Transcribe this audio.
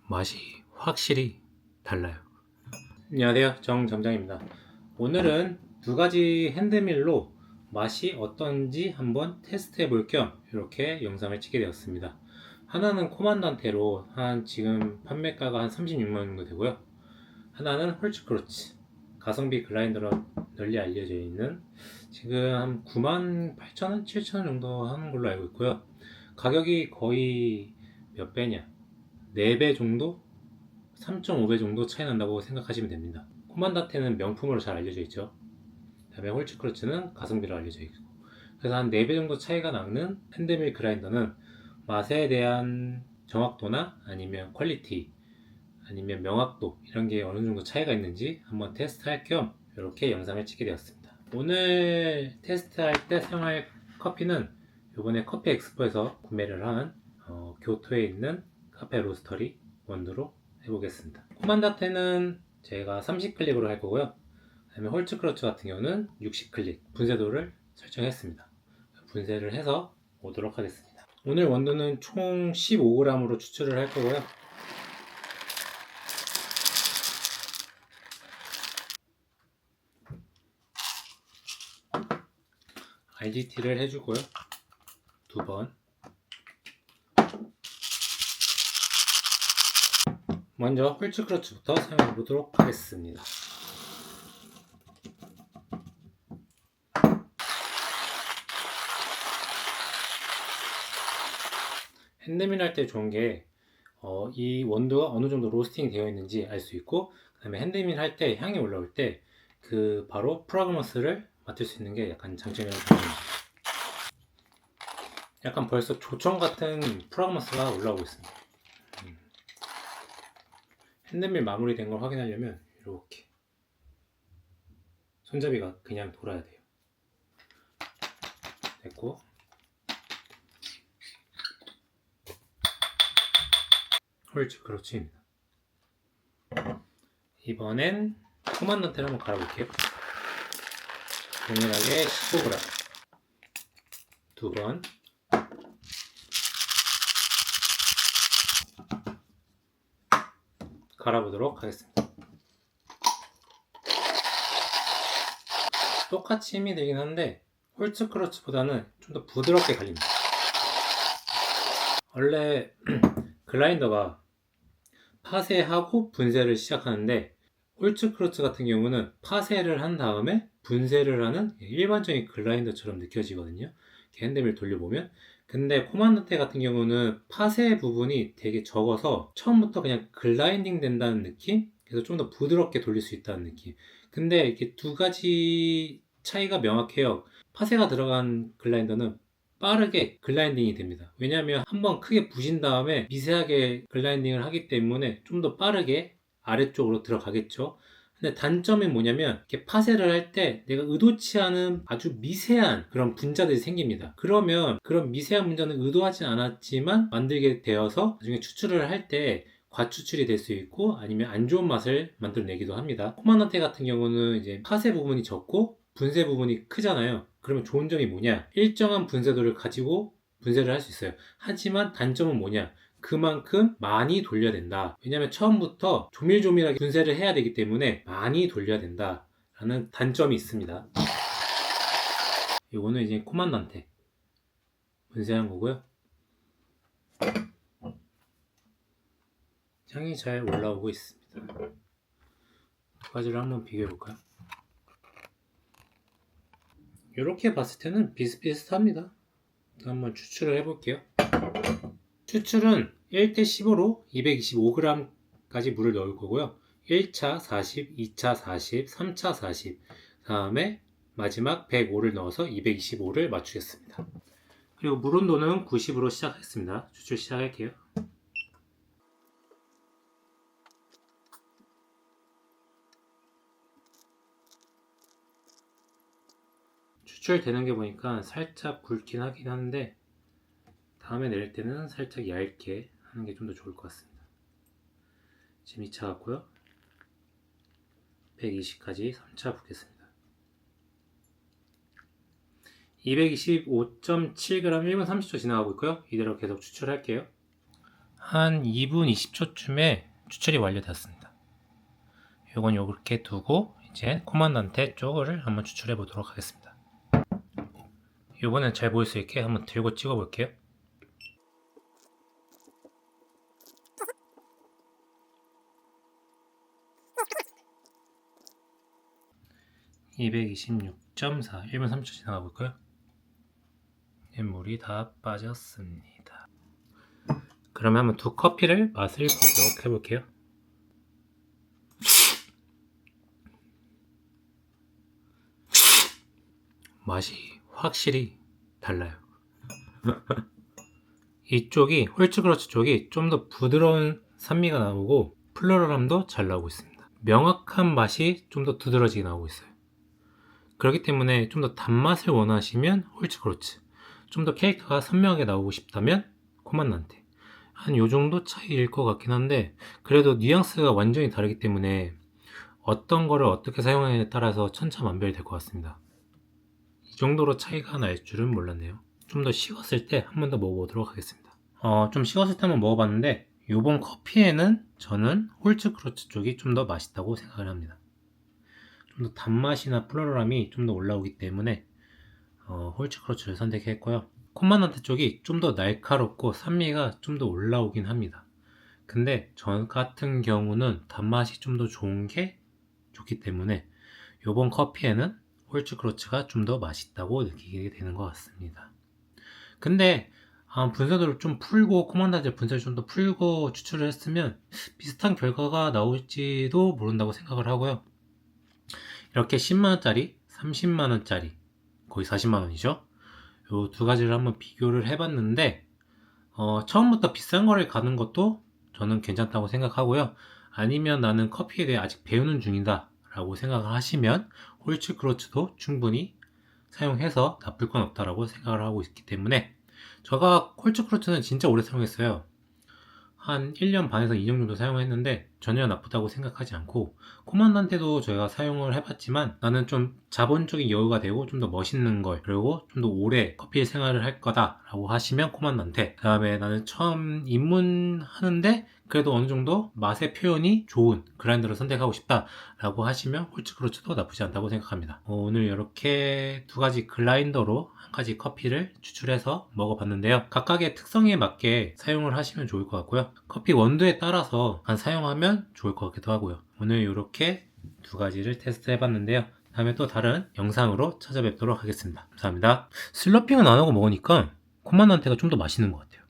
맛이 확실히 달라요. 안녕하세요, 정점장입니다. 오늘은 두 가지 핸드밀로 맛이 어떤지 한번 테스트 해볼 겸 이렇게 영상을 찍게 되었습니다. 하나는 코만단테로 지금 판매가가 한 36만원 정도 되고요. 하나는 홀츠크로치 가성비 글라인더로 널리 알려져 있는 지금 한 98,000원, 7,000원 정도 하는 걸로 알고 있고요. 가격이 거의 몇 배냐? 4배 정도? 3.5배 정도 차이 난다고 생각하시면 됩니다. 코만다테는 명품으로 잘 알려져 있죠. 그 다음에 홀츠크로츠는 가성비로 알려져 있고, 그래서 한 4배 정도 차이가 나는 핸드밀 그라인더는 맛에 대한 정확도나 아니면 퀄리티 아니면 명확도 이런 게 어느 정도 차이가 있는지 한번 테스트할 겸 이렇게 영상을 찍게 되었습니다. 오늘 테스트할 때 사용할 커피는 이번에 커피 엑스포에서 구매를 한 교토에 있는 카페 로스터리 원두로 해보겠습니다. 코만다테는 제가 30클릭으로 할 거고요. 그다음에 홀츠크로츠 같은 경우는 60클릭 분쇄도를 설정했습니다. 분쇄를 해서 오도록 하겠습니다. 오늘 원두는 총 15g으로 추출을 할 거고요. RGT를 해주고요. 2번. 먼저 홀츠크로츠부터 사용해 보도록 하겠습니다. 핸드밀 할 때 좋은 게 이 원두가 어느 정도 로스팅 되어 있는지 알 수 있고, 그 다음에 핸드밀 할 때 향이 올라올 때 그 바로 프라그먼스를 맡을 수 있는 게 약간 장점이라고 생각합니다. 약간 벌써 조청 같은 프라그먼스가 올라오고 있습니다. 핸드밀 마무리된 걸 확인하려면 이렇게 손잡이가 그냥 돌아야 돼요. 됐고, 홀츠크로츠입니다. 이번엔 코만단테를 한번 갈아볼게요. 동일하게 15g 2번. 갈아보도록 하겠습니다. 똑같이 힘이 되긴 한데 홀츠크로츠보다는 좀 더 부드럽게 갈립니다. 원래 글라인더가 파쇄하고 분쇄를 시작하는데, 홀츠크로츠 같은 경우는 파쇄를 한 다음에 분쇄를 하는 일반적인 글라인더처럼 느껴지거든요. 핸드밀 돌려보면. 근데 코만다테 같은 경우는 파쇄 부분이 되게 적어서 처음부터 그냥 글라인딩 된다는 느낌? 그래서 좀 더 부드럽게 돌릴 수 있다는 느낌. 근데 이렇게 두 가지 차이가 명확해요. 파쇄가 들어간 글라인더는 빠르게 글라인딩이 됩니다. 왜냐하면 한번 크게 부신 다음에 미세하게 글라인딩을 하기 때문에 좀 더 빠르게 아래쪽으로 들어가겠죠. 근데 단점이 뭐냐면 이렇게 파쇄를 할 때 내가 의도치 않은 아주 미세한 그런 분자들이 생깁니다. 그러면 그런 미세한 분자는 의도하지 않았지만 만들게 되어서 나중에 추출을 할 때 과추출이 될 수 있고 아니면 안 좋은 맛을 만들어내기도 합니다. 코만다테 같은 경우는 이제 파쇄 부분이 적고 분쇄 부분이 크잖아요. 그러면 좋은 점이 뭐냐? 일정한 분쇄도를 가지고 분쇄를 할 수 있어요. 하지만 단점은 뭐냐? 그만큼 많이 돌려야 된다. 왜냐면 처음부터 조밀조밀하게 분쇄를 해야 되기 때문에 많이 돌려야 된다 라는 단점이 있습니다. 이거는 이제 코만단테 분쇄한 거고요. 향이 잘 올라오고 있습니다. 두 가지를 한번 비교해 볼까요? 이렇게 봤을 때는 비슷비슷합니다. 한번 추출을 해 볼게요. 추출은 1대15로 225g까지 물을 넣을 거고요. 1차 40, 2차 40, 3차 40, 다음에 마지막 105를 넣어서 225를 맞추겠습니다. 그리고 물 온도는 90으로 시작했습니다. 추출 시작할게요. 추출되는 게 보니까 살짝 굵긴 하긴 한데 다음에 내릴 때는 살짝 얇게 하는 게 좀 더 좋을 것 같습니다. 지금 2차 같고요. 120까지 3차 붓겠습니다. 225.7g 1분 30초 지나가고 있고요. 이대로 계속 추출할게요. 한 2분 20초쯤에 추출이 완료되었습니다. 요건 요렇게 두고 이제 코만단테 쪽을 한번 추출해 보도록 하겠습니다. 요번엔 잘 보일 수 있게 한번 들고 찍어 볼게요. 226.4 1분 30초 지나가 볼까요? 물이 다 빠졌습니다. 그러면 한번 두 커피를 맛을 보도록 해볼게요. 맛이 확실히 달라요. 이쪽이 홀츠크러치 쪽이 좀 더 부드러운 산미가 나오고 플로럴함도 잘 나오고 있습니다. 명확한 맛이 좀 더 두드러지게 나오고 있어요. 그렇기 때문에 좀 더 단맛을 원하시면 홀츠크러치, 좀 더 캐릭터가 선명하게 나오고 싶다면 코만단테. 한 요정도 차이일 것 같긴 한데 그래도 뉘앙스가 완전히 다르기 때문에 어떤 거를 어떻게 사용하느냐에 따라서 천차만별이 될 것 같습니다. 이 정도로 차이가 날 줄은 몰랐네요. 좀 더 식었을 때 한 번 더 먹어보도록 하겠습니다. 좀 식었을 때 한번 먹어봤는데 요번 커피에는 저는 홀츠크러치 쪽이 좀 더 맛있다고 생각을 합니다. 좀 더 단맛이나 플로럴함이 좀 더 올라오기 때문에 홀츠크러치를 선택했고요. 콤만단테 쪽이 좀 더 날카롭고 산미가 좀 더 올라오긴 합니다. 근데 저 같은 경우는 단맛이 좀 더 좋은 게 좋기 때문에 요번 커피에는 홀츠크러치가 좀 더 맛있다고 느끼게 되는 것 같습니다. 근데 분쇄도를 좀 풀고 코만단테 분쇄를 좀 더 풀고 추출을 했으면 비슷한 결과가 나올지도 모른다고 생각을 하고요. 이렇게 10만원짜리, 30만원짜리, 거의 40만원이죠. 요 두 가지를 한번 비교를 해봤는데 처음부터 비싼 거를 가는 것도 저는 괜찮다고 생각하고요. 아니면 나는 커피에 대해 아직 배우는 중이다 라고 생각을 하시면 홀츠크러치도 충분히 사용해서 나쁠 건 없다라고 생각을 하고 있기 때문에 제가 홀츠크러치는 진짜 오래 사용했어요. 한 1년 반에서 2년 정도 사용했는데 전혀 나쁘다고 생각하지 않고 코만단테도 제가 사용을 해봤지만 나는 좀 자본적인 여유가 되고 좀 더 멋있는 걸 그리고 좀 더 오래 커피 생활을 할 거다 라고 하시면 코만단테, 그 다음에 나는 처음 입문하는데 그래도 어느 정도 맛의 표현이 좋은 그라인더를 선택하고 싶다 라고 하시면 홀츠크러치도 나쁘지 않다고 생각합니다. 오늘 이렇게 두 가지 글라인더로 한 가지 커피를 추출해서 먹어봤는데요. 각각의 특성에 맞게 사용을 하시면 좋을 것 같고요. 커피 원두에 따라서 사용하면 좋을 것 같기도 하고요. 오늘 이렇게 두 가지를 테스트 해봤는데요. 다음에 또 다른 영상으로 찾아뵙도록 하겠습니다. 감사합니다. 슬러핑은 안 하고 먹으니까 코만단테가 좀 더 맛있는 것 같아요.